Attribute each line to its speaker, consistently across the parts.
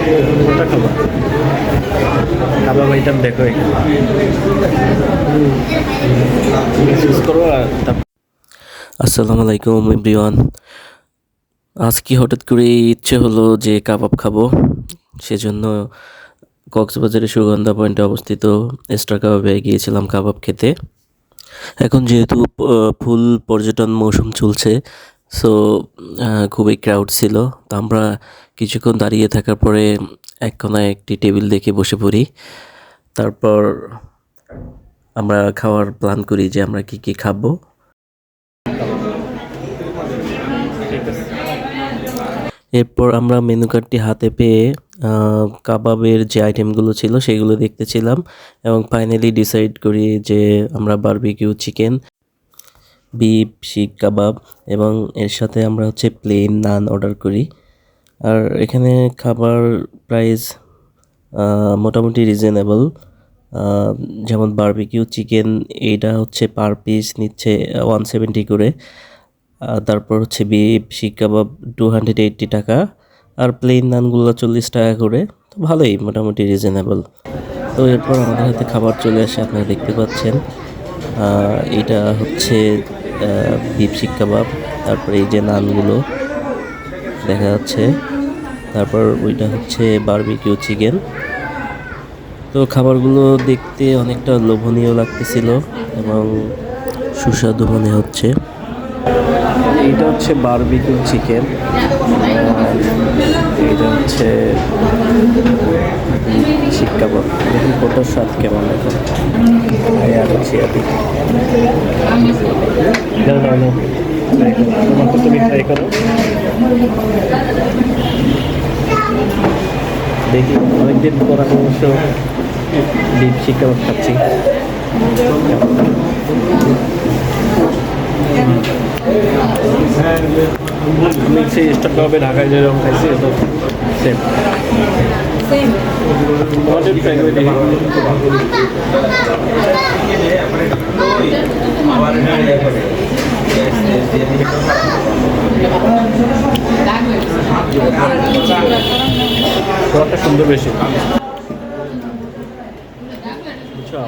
Speaker 1: কোনটা খাবা? কাবাব আইটেম দেখো এখানে চুজ করো। আর
Speaker 2: আসসালামু আলাইকুম এভরিওয়ান। আজকে হঠাৎ করে ইচ্ছে হলো যে কাবাব খাবো, সেজন্য কক্সবাজারের সুগন্ধা পয়েন্টে অবস্থিত এক্সট্রা কাবাবে গিয়েছিলাম কাবাব খেতে। এখন যেহেতু ফুল পর্যটন মৌসুম চলছে, সো খুবই ক্রাউড ছিল। তো আমরা কিছুক্ষণ দাঁড়িয়ে থাকার পরে এক কোনায় একটি টেবিল দেখে বসে পড়ি। তারপর আমরা খাওয়ার প্ল্যান করি যে আমরা কী কী খাবো। এরপর আমরা মেনু কার্ডটি হাতে পেয়ে কাবাবের যে আইটেমগুলো ছিল সেগুলো দেখতেছিলাম এবং ফাইনালি ডিসাইড করি যে আমরা বারবিকিউ চিকেন, বিফ শিক কাবাব এবং এর সাথে আমরা হচ্ছে প্লেন নান অর্ডার করি। আর এখানে খাবার প্রাইস মোটামুটি রিজনেবল। যেমন বারবিকিউ চিকেন এইটা হচ্ছে পার পিস নিচ্ছে 170 করে। তারপর হচ্ছে বিফ শিক কাবাব 280 টাকা, আর প্লেন নানগুলো 40 টাকা করে। তো ভালোই, মোটামুটি রিজনেবল। তো এরপর আমাদের হাতে খাবার চলে আসে, আপনারা দেখতে পাচ্ছেন। এটা হচ্ছে বিফ শিক কাবাব, তারপরে এই যে নানগুলো দেখা যাচ্ছে, তারপর ওইটা হচ্ছে বারবিকিউ চিকেন। তো খাবারগুলো দেখতে অনেকটা লোভনীয় লাগতেছিল এবং সুস্বাদু মনে হচ্ছে। এইটা হচ্ছে বারবিকিউ চিকেন, এইটা হচ্ছে শিক কাবাব। দেখুন কত স্বাদ, কেমন এখন আর হচ্ছে
Speaker 1: তুমি ট্রাই করো।
Speaker 2: দেখি, অনেকদিন পর আমি অবশ্য বিফ শিক কাবাব খাচ্ছি।
Speaker 1: আমি সেই স্টক কাবাবে ঢাকায় যেরকম খাইছি তো সেম। আমাদের ট্রাই করে দেখি। খাবারটা সুন্দর বেশি, বুঝছো?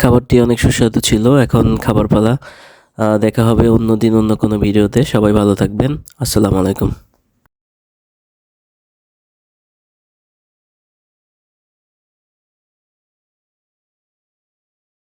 Speaker 2: খাবারটি অনেক সুস্বাদু ছিল। এখন খাবার পালা। দেখা হবে অন্য দিন অন্য কোনো ভিডিওতে। সবাই ভালো থাকবেন। আসসালামু আলাইকুম।